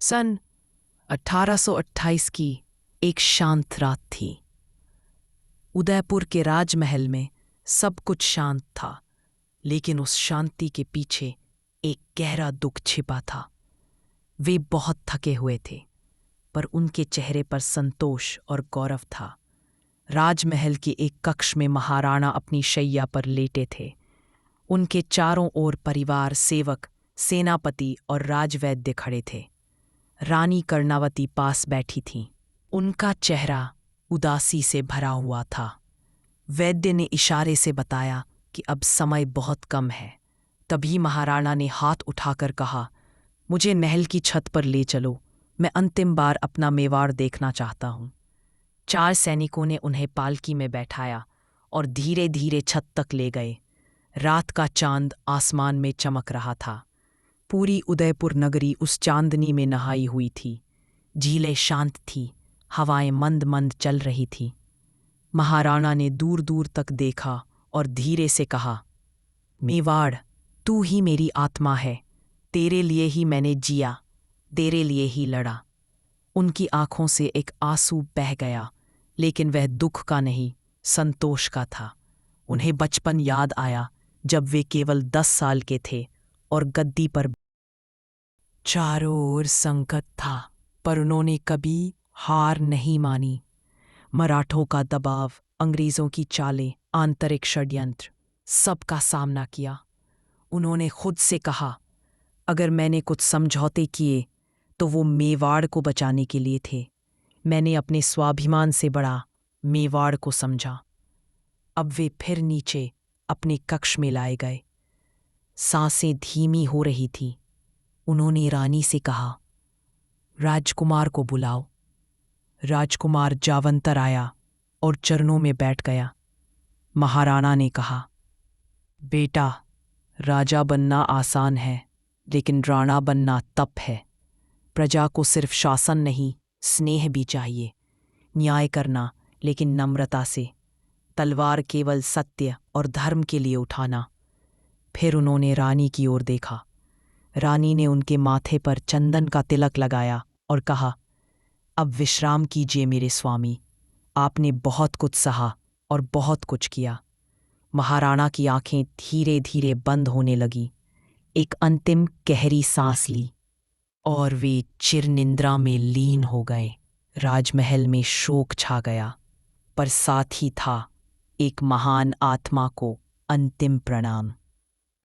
सन 1828 की एक शांत रात थी। उदयपुर के राजमहल में सब कुछ शांत था, लेकिन उस शांति के पीछे एक गहरा दुख छिपा था। वे बहुत थके हुए थे, पर उनके चेहरे पर संतोष और गौरव था। राजमहल के एक कक्ष में महाराणा अपनी शैया पर लेटे थे। उनके चारों ओर परिवार, सेवक, सेनापति और राजवैद्य खड़े थे। रानी कर्णावती पास बैठी थीं। उनका चेहरा उदासी से भरा हुआ था। वैद्य ने इशारे से बताया कि अब समय बहुत कम है। तभी महाराणा ने हाथ उठाकर कहा, मुझे महल की छत पर ले चलो, मैं अंतिम बार अपना मेवाड़ देखना चाहता हूँ। 4 सैनिकों ने उन्हें पालकी में बैठाया और धीरे धीरे छत तक ले गए। रात का चांद आसमान में चमक रहा था। पूरी उदयपुर नगरी उस चांदनी में नहाई हुई थी। झीलें शांत थी, हवाएं मंद मंद चल रही थी। महाराणा ने दूर दूर तक देखा और धीरे से कहा, मेवाड़, तू ही मेरी आत्मा है। तेरे लिए ही मैंने जिया, तेरे लिए ही लड़ा। उनकी आंखों से एक आंसू बह गया, लेकिन वह दुख का नहीं, संतोष का था। उन्हें बचपन याद आया, जब वे केवल 10 साल के थे और गद्दी पर चारों ओर संकट था, पर उन्होंने कभी हार नहीं मानी। मराठों का दबाव, अंग्रेजों की चालें, आंतरिक षड्यंत्र, सबका सामना किया। उन्होंने खुद से कहा, अगर मैंने कुछ समझौते किए तो वो मेवाड़ को बचाने के लिए थे। मैंने अपने स्वाभिमान से बड़ा मेवाड़ को समझा। अब वे फिर नीचे अपने कक्ष में लाए गए। सांसें धीमी हो रही थी। उन्होंने रानी से कहा, राजकुमार को बुलाओ। राजकुमार जावंतर आया और चरणों में बैठ गया। महाराणा ने कहा, बेटा, राजा बनना आसान है, लेकिन राणा बनना तप है। प्रजा को सिर्फ शासन नहीं, स्नेह भी चाहिए। न्याय करना, लेकिन नम्रता से। तलवार केवल सत्य और धर्म के लिए उठाना। फिर उन्होंने रानी की ओर देखा। रानी ने उनके माथे पर चंदन का तिलक लगाया और कहा, अब विश्राम कीजिए मेरे स्वामी। आपने बहुत कुछ सहा और बहुत कुछ किया। महाराणा की आंखें धीरे धीरे बंद होने लगी। एक अंतिम गहरी सांस ली और वे चिरनिद्रा में लीन हो गए। राजमहल में शोक छा गया, पर साथ ही था एक महान आत्मा को अंतिम प्रणाम।